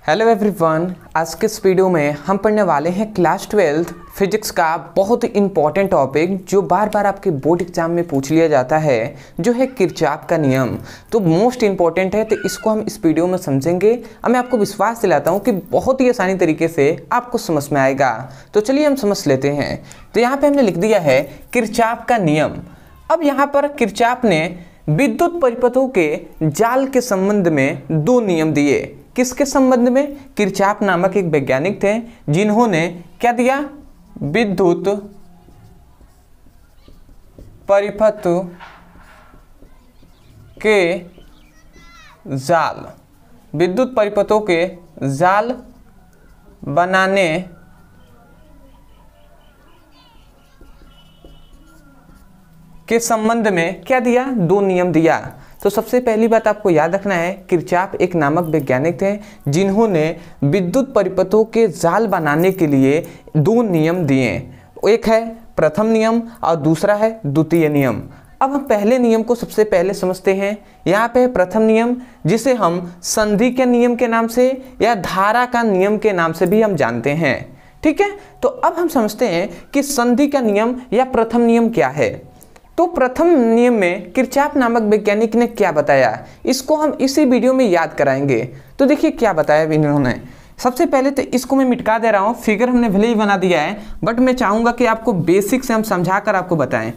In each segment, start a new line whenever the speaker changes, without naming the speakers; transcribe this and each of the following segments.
Hello everyone, आज के इस वीडियो में हम पढ़ने वाले हैं क्लास 12 फिजिक्स का बहुत ही इंपॉर्टेंट टॉपिक जो बार बार आपके बोर्ड एग्जाम में पूछ लिया जाता है, जो है किरचॉफ का नियम। तो मोस्ट इंपॉर्टेंट है, तो इसको हम इस वीडियो में समझेंगे और मैं आपको विश्वास दिलाता हूँ कि बहुत ही आसानी तरीके से आपको समझ में आएगा। तो चलिए हम समझ लेते हैं। तो यहाँ पर हमने लिख दिया है किरचॉफ का नियम। अब यहाँ पर किरचॉफ ने विद्युत परिपथों के जाल के संबंध में दो नियम दिए। किसके संबंध में? किरचॉफ नामक एक वैज्ञानिक थे जिन्होंने क्या दिया? विद्युत परिपथ के जाल, विद्युत परिपथों के जाल बनाने के संबंध में क्या दिया? दो नियम दिया। तो सबसे पहली बात आपको याद रखना है, किरचॉफ एक नामक वैज्ञानिक थे जिन्होंने विद्युत परिपथों के जाल बनाने के लिए दो नियम दिए। एक है प्रथम नियम और दूसरा है द्वितीय नियम। अब हम पहले नियम को सबसे पहले समझते हैं। यहाँ पे है प्रथम नियम, जिसे हम संधि के नियम के नाम से या धारा का नियम के नाम से भी हम जानते हैं। ठीक है, तो अब हम समझते हैं कि संधि का नियम या प्रथम नियम क्या है। तो प्रथम नियम में किरचॉफ नामक वैज्ञानिक ने क्या बताया, इसको हम इसी वीडियो में याद कराएंगे। तो देखिए क्या बताया इन्होंने। सबसे पहले तो इसको मैं मिटा दे रहा हूँ, फिगर हमने भले ही बना दिया है, बट मैं चाहूँगा कि आपको बेसिक से हम समझा कर आपको बताएं।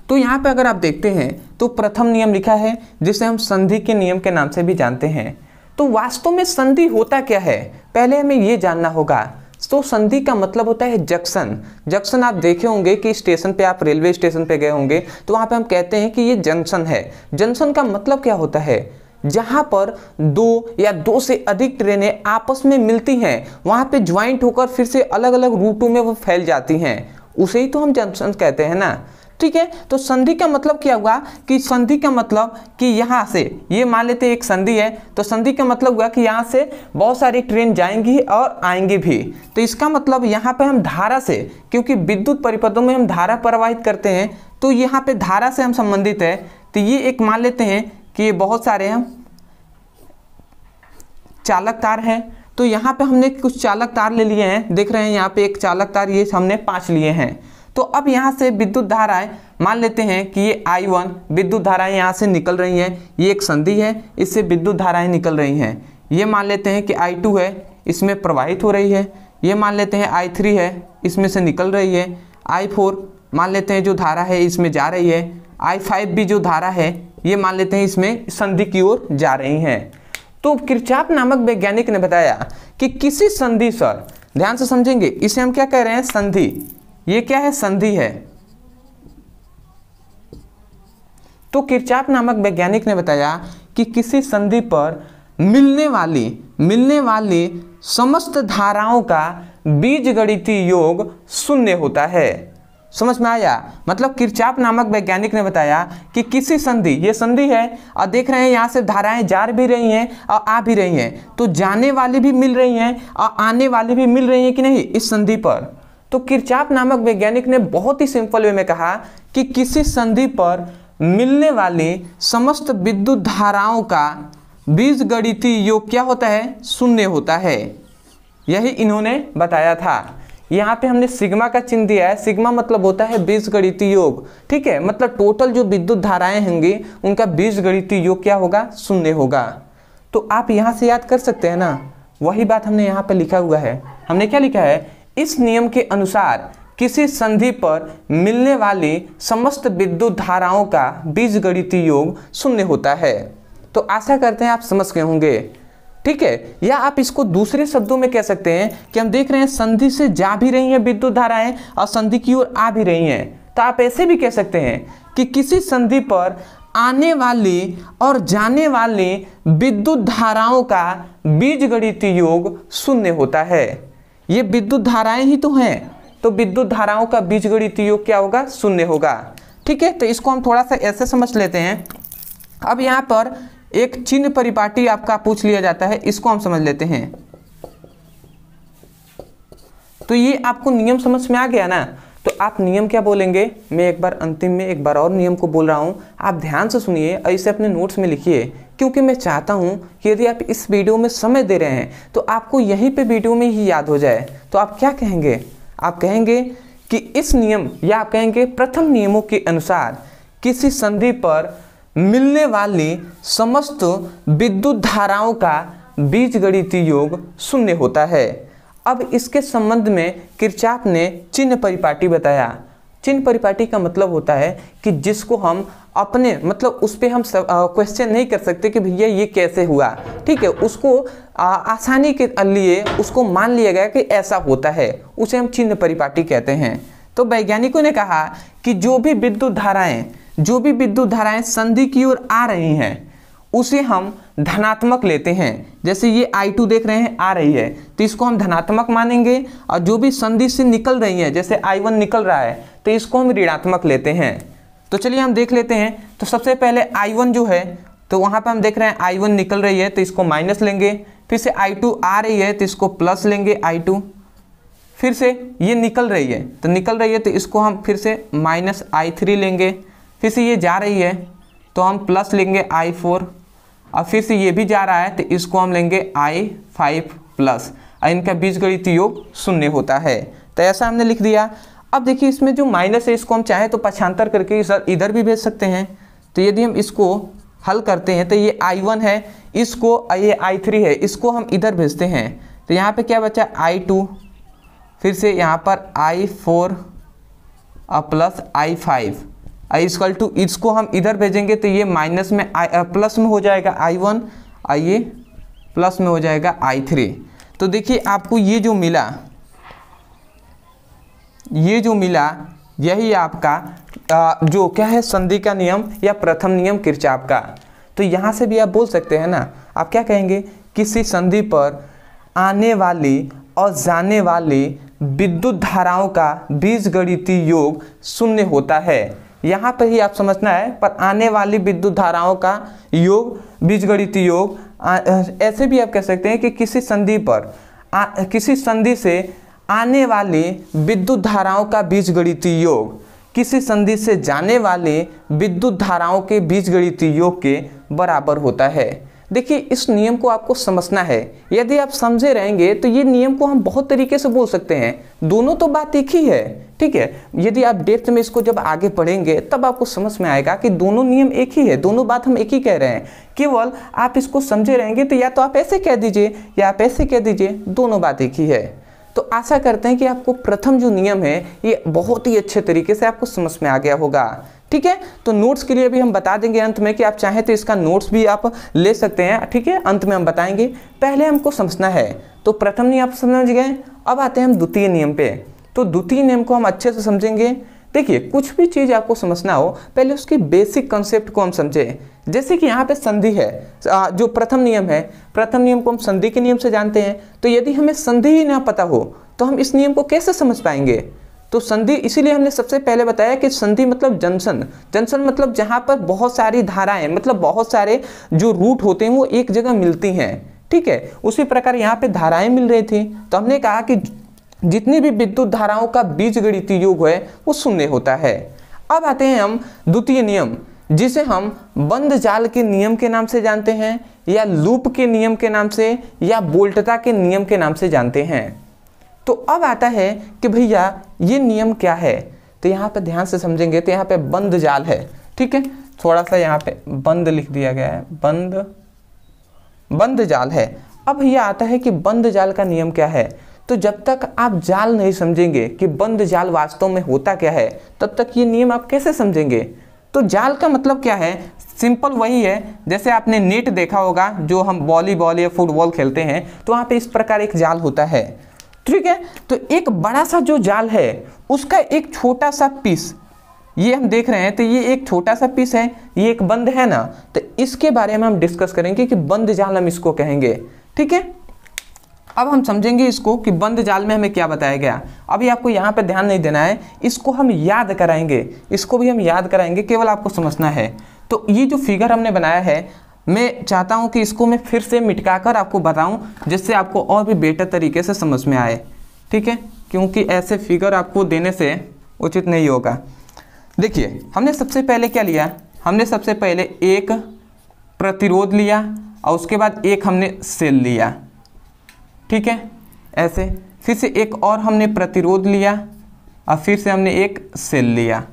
तो यहाँ पे अगर आप देखते हैं तो प्रथम नियम लिखा है, जिसे हम संधि के नियम के नाम से भी जानते हैं। तो वास्तव में संधि होता क्या है, पहले हमें ये जानना होगा। तो संधि का मतलब होता है जंक्शन। जंक्शन आप देखे होंगे कि स्टेशन पे, आप रेलवे स्टेशन पे गए होंगे तो वहाँ पे हम कहते हैं कि ये जंक्शन है। जंक्शन का मतलब क्या होता है? जहाँ पर दो या दो से अधिक ट्रेनें आपस में मिलती हैं, वहाँ पे ज्वाइंट होकर फिर से अलग अलग रूटों में वो फैल जाती हैं, उसे ही तो हम जंक्शन कहते हैं ना। ठीक है, तो संधि का मतलब क्या हुआ कि संधि का मतलब कि यहाँ से ये मान लेते एक संधि है, तो संधि का मतलब हुआ कि यहाँ से बहुत सारी ट्रेन जाएंगी और आएंगी भी। तो इसका मतलब यहाँ पे हम धारा से, क्योंकि विद्युत परिपथों में हम धारा प्रवाहित करते हैं, तो यहाँ पे धारा से हम संबंधित है। तो ये एक मान लेते हैं कि ये बहुत सारे हम चालक तार हैं। तो यहाँ पे हमने कुछ चालक तार ले लिए हैं, देख रहे हैं यहाँ पे एक चालक तार, ये हमने 5 लिए हैं। तो अब यहाँ से विद्युत धाराएं मान लेते हैं कि ये I1 विद्युत धाराएं यहाँ से निकल रही हैं, ये एक संधि है, इससे विद्युत धाराएं निकल रही हैं। ये मान लेते हैं कि I2 है, इसमें प्रवाहित हो रही है। ये मान लेते हैं I3 है, इसमें से निकल रही है। I4 मान लेते हैं जो धारा है इसमें जा रही है। I5 भी जो धारा है ये मान लेते हैं इसमें संधि की ओर जा रही हैं। तो किरचॉफ नामक वैज्ञानिक ने बताया कि किसी संधि पर, ध्यान से समझेंगे, इसे हम क्या कह रहे हैं? संधि। ये क्या है? संधि है। तो किरचॉफ नामक वैज्ञानिक ने बताया कि किसी संधि पर मिलने वाली समस्त धाराओं का बीजगणितीय योग शून्य होता है। समझ में आया? मतलब किरचॉफ नामक वैज्ञानिक ने बताया कि किसी संधि, ये संधि है और देख रहे हैं यहाँ से धाराएं जा भी रही हैं और आ भी रही हैं, तो जाने वाली भी मिल रही हैं और आने वाली भी मिल रही हैं कि नहीं इस संधि पर। तो किरचॉफ नामक वैज्ञानिक ने बहुत ही सिंपल वे में कहा कि किसी संधि पर मिलने वाली समस्त विद्युत धाराओं का बीजगणितीय योग क्या होता है? शून्य होता है। यही इन्होंने बताया था। यहाँ पे हमने सिग्मा का चिन्ह दिया है। सिग्मा मतलब होता है बीजगणितीय योग। ठीक है, मतलब टोटल जो विद्युत धाराएं होंगी उनका बीजगणितीय योग क्या होगा? शून्य होगा। तो आप यहाँ से याद कर सकते हैं ना, वही बात हमने यहाँ पे लिखा हुआ है। हमने क्या लिखा है? इस नियम के अनुसार किसी संधि पर मिलने वाली समस्त विद्युत धाराओं का बीजगणितीय योग शून्य होता है। तो आशा करते हैं आप समझ गए होंगे। ठीक है, या आप इसको दूसरे शब्दों में कह सकते हैं कि हम देख रहे हैं संधि से जा भी रही हैं विद्युत धाराएं और संधि की ओर आ भी रही हैं। तो आप ऐसे भी कह सकते हैं कि किसी संधि पर आने वाली और जाने वाली विद्युत धाराओं का बीजगणितीय योग शून्य होता है। ये विद्युत धाराएं ही तो हैं, तो विद्युत धाराओं का बीजगणितीय योग क्या होगा? शून्य होगा। ठीक है, तो इसको हम थोड़ा सा ऐसे समझ लेते हैं। अब यहाँ पर एक चिन्ह परिपाटी आपका पूछ लिया जाता है, इसको हम समझ लेते हैं। तो ये आपको नियम समझ में आ गया ना। तो आप नियम क्या बोलेंगे? मैं एक बार अंतिम में एक बार और नियम को बोल रहा हूँ, आप ध्यान से सुनिए और इसे अपने नोट्स में लिखिए। क्योंकि मैं चाहता हूं कि यदि आप इस वीडियो में समय दे रहे हैं तो आपको यहीं पे वीडियो में ही याद हो जाए। तो आप क्या कहेंगे, आप कहेंगे कि इस नियम या आप कहेंगे प्रथम नियमों के अनुसार किसी संधि पर मिलने वाली समस्त विद्युत धाराओं का बीजगणितीय योग शून्य होता है। अब इसके संबंध में किरचॉफ ने चिन्ह परिपाटी बताया। चिन्ह परिपाटी का मतलब होता है कि जिसको हम अपने मतलब उस पर हम क्वेश्चन नहीं कर सकते कि भैया ये कैसे हुआ, ठीक है, उसको आसानी के लिए उसको मान लिया गया कि ऐसा होता है, उसे हम चिन्ह परिपाटी कहते हैं। तो वैज्ञानिकों ने कहा कि जो भी विद्युत धाराएं संधि की ओर आ रही हैं उसे हम धनात्मक लेते हैं। जैसे ये I2 देख रहे हैं आ रही है तो इसको हम धनात्मक मानेंगे, और जो भी संधि से निकल रही है जैसे I1 निकल रहा है तो इसको हम ऋणात्मक लेते हैं। तो चलिए हम देख लेते हैं। तो सबसे पहले I1 जो है तो वहाँ पे हम देख रहे हैं I1 निकल रही है तो इसको माइनस लेंगे, फिर से I2 आ रही है तो इसको प्लस लेंगे I2, फिर से ये निकल रही है तो इसको हम फिर से माइनस I3 लेंगे, फिर से ये जा रही है तो हम प्लस लेंगे I4, और फिर से ये भी जा रहा है तो इसको हम लेंगे I5 प्लस, और इनका बीजगणितीय योग शून्य होता है। तो ऐसा हमने लिख दिया। अब देखिए इसमें जो माइनस है इसको हम चाहे तो पक्षांतर करके इधर भी भेज सकते हैं। तो यदि हम इसको हल करते हैं तो ये I1 है, इसको ये I3 है, इसको हम इधर भेजते हैं तो यहाँ पे क्या बचा I2, फिर से यहाँ पर I4 और प्लस I5 इक्वल टू, इसको हम इधर भेजेंगे तो ये माइनस में प्लस में हो जाएगा I1 और ये प्लस में हो जाएगा I3। तो देखिए आपको ये जो मिला यही आपका जो क्या है संधि का नियम या प्रथम नियम किरचॉफ का। तो यहाँ से भी आप बोल सकते हैं ना, आप क्या कहेंगे, किसी संधि पर आने वाली और जाने वाली विद्युत धाराओं का बीजगणितीय योग शून्य होता है। यहाँ पर ही आप समझना है, पर आने वाली विद्युत धाराओं का योग बीजगणितीय योग। ऐसे भी आप कह सकते हैं कि किसी संधि से आने वाली विद्युत धाराओं का बीजगणितीय योग किसी संधि से जाने वाले विद्युत धाराओं के बीजगणितीय योग के बराबर होता है। देखिए इस नियम को आपको समझना है। यदि आप समझे रहेंगे तो ये नियम को हम बहुत तरीके से बोल सकते हैं, दोनों तो बात एक ही है, ठीक है। यदि आप डेप्थ में इसको जब आगे पढ़ेंगे तब आपको समझ में आएगा कि दोनों नियम एक ही है, दोनों बात हम एक ही कह रहे हैं। केवल आप इसको समझे रहेंगे तो या तो आप ऐसे कह दीजिए या आप ऐसे कह दीजिए, दोनों बात एक ही है। तो आशा करते हैं कि आपको प्रथम जो नियम है ये बहुत ही अच्छे तरीके से आपको समझ में आ गया होगा, ठीक है। तो नोट्स के लिए भी हम बता देंगे अंत में कि आप चाहें तो इसका नोट्स भी आप ले सकते हैं, ठीक है, अंत में हम बताएंगे। पहले हमको समझना है। तो प्रथम नियम आप समझ गए, अब आते हैं हम द्वितीय नियम पे। तो द्वितीय नियम को हम अच्छे से समझेंगे। देखिए कुछ भी चीज़ आपको समझना हो पहले उसकी बेसिक कंसेप्ट को हम समझें। जैसे कि यहाँ पे संधि है, जो प्रथम नियम है, प्रथम नियम को हम संधि के नियम से जानते हैं। तो यदि हमें संधि ही ना पता हो तो हम इस नियम को कैसे समझ पाएंगे। तो संधि, इसीलिए हमने सबसे पहले बताया कि संधि मतलब जंक्शन। जंक्शन मतलब जहाँ पर बहुत सारी धाराएं, मतलब बहुत सारे जो रूट होते हैं वो एक जगह मिलती हैं, ठीक है। उसी प्रकार यहाँ पे धाराएं मिल रही थी तो हमने कहा कि जितनी भी विद्युत धाराओं का बीजगणितीय योग है वो शून्य होता है। अब आते हैं हम द्वितीय नियम, जिसे हम बंद जाल के नियम के नाम से जानते हैं, या लूप के नियम के नाम से, या बोल्टता के नियम के नाम से जानते हैं। तो अब आता है कि भैया ये नियम क्या है। तो यहाँ पे ध्यान से समझेंगे तो यहाँ पे बंद जाल है, ठीक है, थोड़ा सा यहाँ पे बंद लिख दिया गया है, बंद जाल है। अब भैया आता है कि बंद जाल का नियम क्या है। तो जब तक आप जाल नहीं समझेंगे कि बंद जाल वास्तव में होता क्या है तब तक ये नियम आप कैसे समझेंगे। तो जाल का मतलब क्या है, सिंपल वही है जैसे आपने नेट देखा होगा, जो हम वॉलीबॉल या फुटबॉल खेलते हैं तो वहाँ पे इस प्रकार एक जाल होता है, ठीक है। तो एक बड़ा सा जो जाल है उसका एक छोटा सा पीस, ये हम देख रहे हैं तो ये एक छोटा सा पीस है, ये एक बंद है ना। तो इसके बारे में हम डिस्कस करेंगे कि बंद जाल हम इसको कहेंगे, ठीक है। अब हम समझेंगे इसको कि बंद जाल में हमें क्या बताया गया। अभी आपको यहाँ पे ध्यान नहीं देना है, इसको हम याद कराएंगे, इसको भी हम याद कराएंगे, केवल आपको समझना है। तो ये जो फिगर हमने बनाया है, मैं चाहता हूँ कि इसको मैं फिर से मिटकाकर आपको बताऊँ जिससे आपको और भी बेटर तरीके से समझ में आए, ठीक है, क्योंकि ऐसे फिगर आपको देने से उचित नहीं होगा। देखिए हमने सबसे पहले क्या लिया, हमने सबसे पहले एक प्रतिरोध लिया और उसके बाद एक हमने सेल लिया, ठीक है, ऐसे फिर से एक और हमने प्रतिरोध लिया और फिर से हमने एक सेल लिया,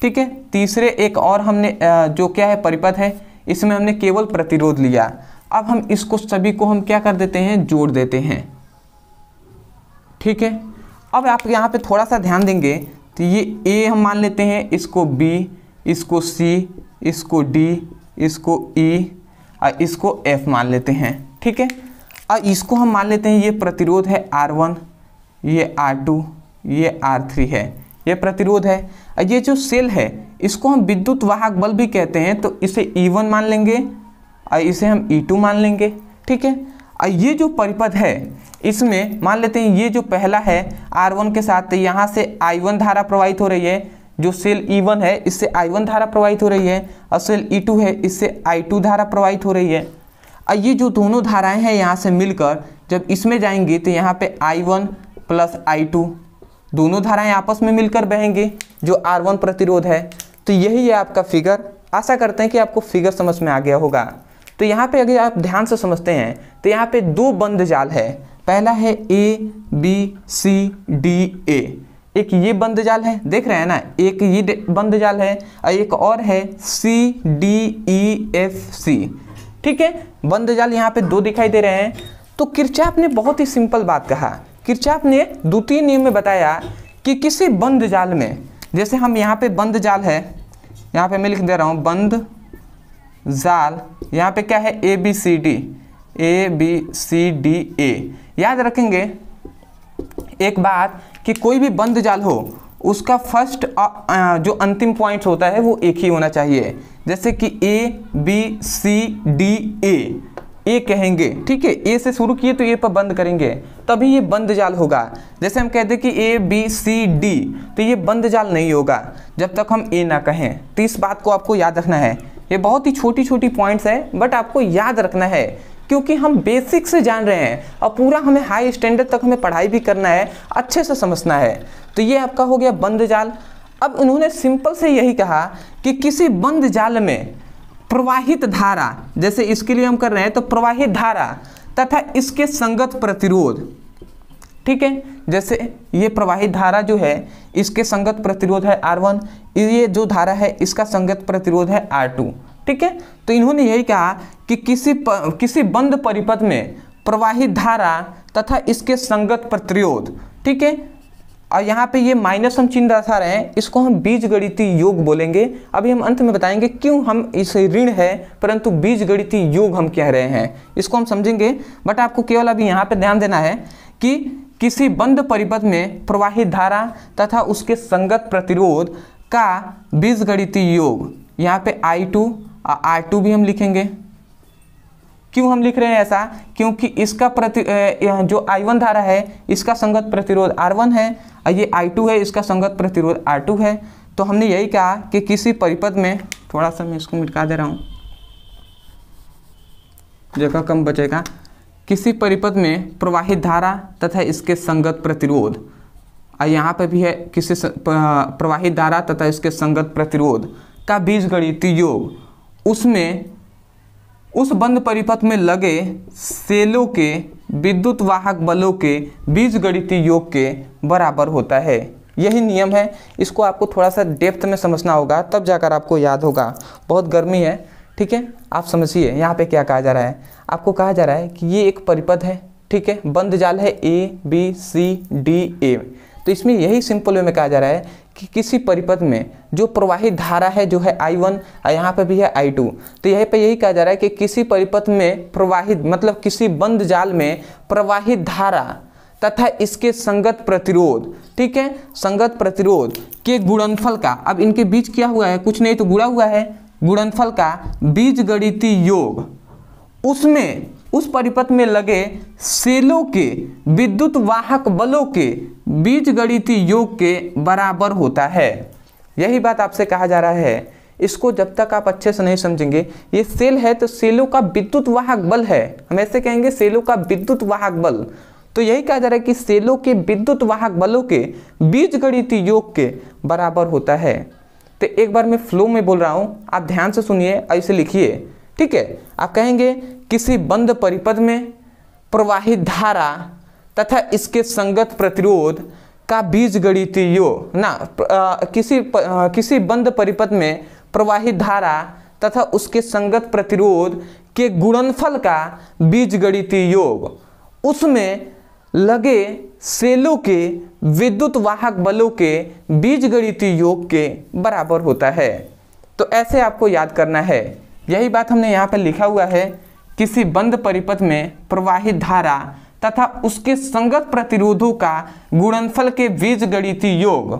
ठीक है। तीसरे एक और हमने जो क्या है परिपथ है, इसमें हमने केवल प्रतिरोध लिया। अब हम इसको सभी को हम क्या कर देते हैं, जोड़ देते हैं, ठीक है। अब आप यहाँ पे थोड़ा सा ध्यान देंगे तो ये ए हम मान लेते हैं, इसको बी, इसको सी, इसको डी, इसको ई और इसको एफ मान लेते हैं, ठीक है। और इसको हम मान लेते हैं ये प्रतिरोध है R1, ये R2, ये R3 है, ये प्रतिरोध है। और ये जो सेल है इसको हम विद्युत वाहक बल भी कहते हैं, तो इसे E1 मान लेंगे और इसे हम E2 मान लेंगे, ठीक है। और ये जो परिपथ है इसमें मान लेते हैं ये जो पहला है R1 के साथ, तो यहाँ से I1 धारा प्रवाहित हो रही है, जो सेल E1 है इससे I1 धारा प्रवाहित हो रही है, और सेल E2 है इससे I2 धारा प्रवाहित हो रही है। और ये जो दोनों धाराएं हैं यहाँ से मिलकर जब इसमें जाएंगी तो यहाँ पे I1 प्लस I2 दोनों धाराएं आपस में मिलकर बहेंगी, जो R1 प्रतिरोध है। तो यही है आपका फिगर। आशा करते हैं कि आपको फिगर समझ में आ गया होगा। तो यहाँ पे अगर आप ध्यान से समझते हैं तो यहाँ पे दो बंद जाल है, पहला है ABCDA, एक ये बंद जाल है, देख रहे हैं ना, एक ये बंद जाल है और एक और है CDEFC, ठीक है। बंद जाल यहाँ पे दो दिखाई दे रहे हैं। तो किरचॉफ ने बहुत ही सिंपल बात कहा। किरचॉफ ने द्वितीय नियम में बताया कि किसी बंद जाल में, जैसे हम यहाँ पे बंद जाल है, यहाँ पे मैं लिख दे रहा हूँ बंद जाल, यहाँ पे क्या है ABCDA। याद रखेंगे एक बात कि कोई भी बंद जाल हो उसका फर्स्ट जो अंतिम पॉइंट होता है वो एक ही होना चाहिए। जैसे कि ABCDA, ए कहेंगे, ठीक है, ए से शुरू किए तो ए पर बंद करेंगे तभी ये बंद जाल होगा। जैसे हम कहते हैं कि ABCD, तो ये बंद जाल नहीं होगा जब तक हम ए ना कहें। तो इस बात को आपको याद रखना है। ये बहुत ही छोटी छोटी पॉइंट्स है बट आपको याद रखना है, क्योंकि हम बेसिक से जान रहे हैं और पूरा हमें हाई स्टैंडर्ड तक हमें पढ़ाई भी करना है, अच्छे से समझना है। तो ये आपका हो गया बंद जाल। अब उन्होंने सिंपल से यही कहा कि किसी बंद जाल में प्रवाहित धारा, जैसे इसके लिए हम कर रहे हैं तो प्रवाहित धारा तथा इसके संगत प्रतिरोध, ठीक है। जैसे ये प्रवाहित धारा जो है इसके संगत प्रतिरोध है R1, ये जो धारा है इसका संगत प्रतिरोध है R2, ठीक है। तो इन्होंने यही कहा कि किसी बंद परिपथ में प्रवाहित धारा तथा इसके संगत प्रतिरोध, ठीक है। और यहाँ पे ये माइनस हम चिन्ह दर्शा रहे हैं, इसको हम बीजगणितीय योग बोलेंगे। अभी हम अंत में बताएंगे क्यों हम इसे ऋण है परंतु बीजगणितीय योग हम कह रहे हैं, इसको हम समझेंगे। बट आपको केवल अभी यहाँ पे ध्यान देना है कि किसी बंद परिपथ में प्रवाहित धारा तथा उसके संगत प्रतिरोध का बीजगणितीय योग, यहाँ पे I2 और R2 भी हम लिखेंगे। क्यों हम लिख रहे हैं ऐसा, क्योंकि इसका जो I1 धारा है इसका संगत प्रतिरोध R1 है और ये I2 है इसका संगत प्रतिरोध R2 है। तो हमने यही कहा कि किसी परिपथ में, थोड़ा सा मैं इसको मिटा दे रहा हूँ, जगह कम बचेगा, किसी परिपथ में प्रवाहित धारा तथा इसके संगत प्रतिरोध, और यहाँ पर भी है किसी प्रवाहित धारा तथा इसके संगत प्रतिरोध का बीजगणितीय योग, उसमें उस बंद परिपथ में लगे सेलों के विद्युत वाहक बलों के बीजगणितीय योग के बराबर होता है। यही नियम है, इसको आपको थोड़ा सा डेप्थ में समझना होगा तब जाकर आपको याद होगा। बहुत गर्मी है, ठीक है, आप समझिए यहाँ पे क्या कहा जा रहा है। आपको कहा जा रहा है कि ये एक परिपथ है, ठीक है, बंद जाल है ABCDA। तो इसमें यही सिंपल वे में कहा जा रहा है कि किसी परिपथ में जो प्रवाहित धारा है जो है I1 और यहाँ पे भी है I2, तो यहीं पे यही कहा जा रहा है कि किसी परिपथ में प्रवाहित, मतलब किसी बंद जाल में प्रवाहित धारा तथा इसके संगत प्रतिरोध, ठीक है, संगत प्रतिरोध के गुणनफल का, अब इनके बीच क्या हुआ है, कुछ नहीं तो गुणा हुआ है, गुणनफल का बीजगणितीय योग उसमें उस परिपथ में लगे सेलों के विद्युत वाहक बलों के बीजगणितीय योग के बराबर होता है। यही बात आपसे कहा जा रहा है। इसको जब तक आप अच्छे से नहीं समझेंगे, ये सेल है तो सेलों का विद्युत वाहक बल है, हम ऐसे कहेंगे सेलों का विद्युत वाहक बल। तो यही कहा जा रहा है कि सेलों के विद्युत वाहक बलों के बीजगणितीय योग के बराबर होता है। तो एक बार मैं फ्लो में बोल रहा हूँ, आप ध्यान से सुनिए, ऐसे लिखिए। ठीक है। आप कहेंगे किसी बंद परिपथ में प्रवाहित धारा तथा इसके संगत प्रतिरोध का बीजगणितीय योग ना, किसी बंद परिपथ में प्रवाहित धारा तथा उसके संगत प्रतिरोध के गुणनफल का बीजगणितीय योग उसमें लगे सेलों के विद्युत वाहक बलों के बीजगणितीय योग के बराबर होता है। तो ऐसे आपको याद करना है। यही बात हमने यहाँ पर लिखा हुआ है, किसी बंद परिपथ में प्रवाहित धारा तथा उसके संगत प्रतिरोधों का गुणनफल के बीजगणितीय योग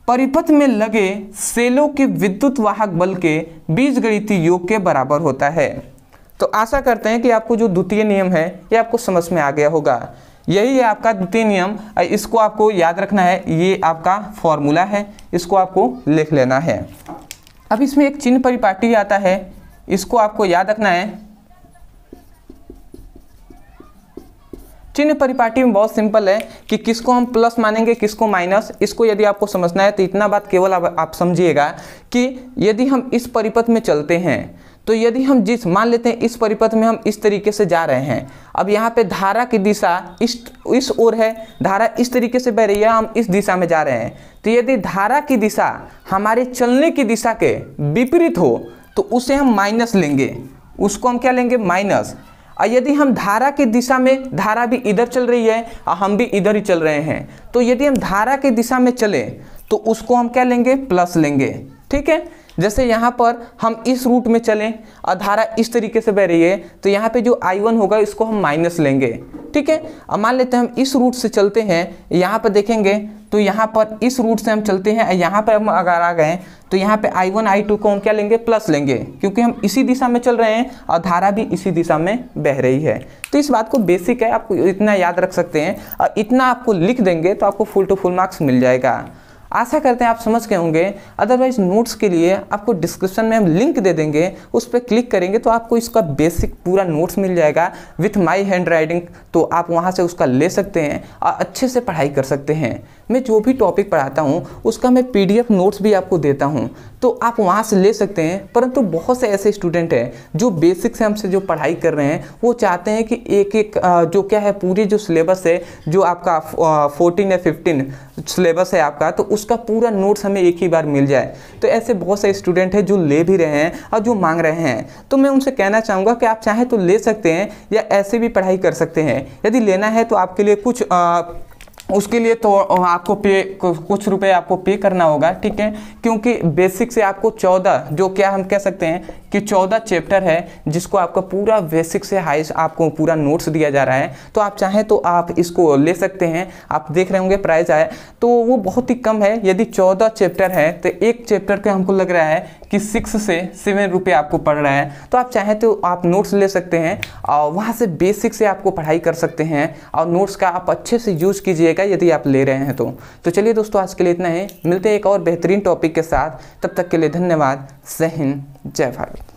परिपथ में लगे सेलों के विद्युत वाहक बल के बीजगणितीय योग के बराबर होता है। तो आशा करते हैं कि आपको जो द्वितीय नियम है ये आपको समझ में आ गया होगा। यही है आपका द्वितीय नियम, इसको आपको याद रखना है। ये आपका फॉर्मूला है, इसको आपको लिख लेना है। अब इसमें एक चिन्ह परिपाटी आता है, इसको आपको याद रखना है। चिन्ह परिपाटी में बहुत सिंपल है कि किसको हम प्लस मानेंगे किसको माइनस। इसको यदि आपको समझना है तो इतना बात केवल आप समझिएगा कि यदि हम इस परिपथ में चलते हैं तो यदि हम मान लेते हैं इस परिपथ में हम इस तरीके से जा रहे हैं। अब यहाँ पे धारा की दिशा इस ओर है, धारा इस तरीके से बह रही है, हम इस दिशा में जा रहे हैं। तो यदि धारा की दिशा हमारे चलने की दिशा के विपरीत हो तो उसे हम माइनस लेंगे, उसको हम क्या लेंगे, माइनस। और यदि हम धारा की दिशा में, धारा भी इधर चल रही है और हम भी इधर ही चल रहे हैं, तो यदि हम धारा की दिशा में चले तो उसको हम क्या लेंगे, प्लस लेंगे। ठीक है। जैसे यहाँ पर हम इस रूट में चलें और धारा इस तरीके से बह रही है तो यहाँ पे जो I1 होगा इसको हम माइनस लेंगे। ठीक है। अब मान लेते हैं हम इस रूट से चलते हैं, यहाँ पर देखेंगे तो यहाँ पर इस रूट से हम चलते हैं, यहाँ पर हम अगर आ गए तो यहाँ पे I1 I2 को हम क्या लेंगे, प्लस लेंगे, क्योंकि हम इसी दिशा में चल रहे हैं और धारा भी इसी दिशा में बह रही है। तो इस बात को बेसिक है, आपको इतना याद रख सकते हैं और इतना आपको लिख देंगे तो आपको फुल टू फुल मार्क्स मिल जाएगा। आशा करते हैं आप समझ गए होंगे। अदरवाइज नोट्स के लिए आपको डिस्क्रिप्शन में हम लिंक दे देंगे, उस पर क्लिक करेंगे तो आपको इसका बेसिक पूरा नोट्स मिल जाएगा विथ माय हैंड राइटिंग। तो आप वहां से उसका ले सकते हैं और अच्छे से पढ़ाई कर सकते हैं। मैं जो भी टॉपिक पढ़ाता हूँ उसका मैं PDF नोट्स भी आपको देता हूँ, तो आप वहाँ से ले सकते हैं। परंतु बहुत से ऐसे स्टूडेंट हैं जो बेसिक से हमसे जो पढ़ाई कर रहे हैं वो चाहते हैं कि एक एक जो क्या है पूरी जो सिलेबस है, जो आपका 14 या 15 सिलेबस है आपका, तो उसका पूरा नोट्स हमें एक ही बार मिल जाए। तो ऐसे बहुत से स्टूडेंट हैं जो ले भी रहे हैं और जो मांग रहे हैं। तो मैं उनसे कहना चाहूँगा कि आप चाहें तो ले सकते हैं या ऐसे भी पढ़ाई कर सकते हैं। यदि लेना है तो आपके लिए कुछ उसके लिए तो आपको कुछ रुपए आपको पे करना होगा। ठीक है। क्योंकि बेसिक से आपको 14 जो क्या हम कह सकते हैं कि 14 चैप्टर है जिसको आपका पूरा बेसिक से हाई आपको पूरा नोट्स दिया जा रहा है। तो आप चाहें तो आप इसको ले सकते हैं। आप देख रहे होंगे प्राइस आया तो वो बहुत ही कम है। यदि 14 चैप्टर है तो एक चैप्टर के हमको लग रहा है कि 6 से 7 रुपये आपको पड़ रहा है। तो आप चाहें तो आप नोट्स ले सकते हैं और वहाँ से बेसिक से आपको पढ़ाई कर सकते हैं और नोट्स का आप अच्छे से यूज कीजिएगा यदि आप ले रहे हैं तो चलिए दोस्तों, आज के लिए इतना ही। मिलते हैं एक और बेहतरीन टॉपिक के साथ, तब तक के लिए धन्यवाद। जय हिंद, जय भारत।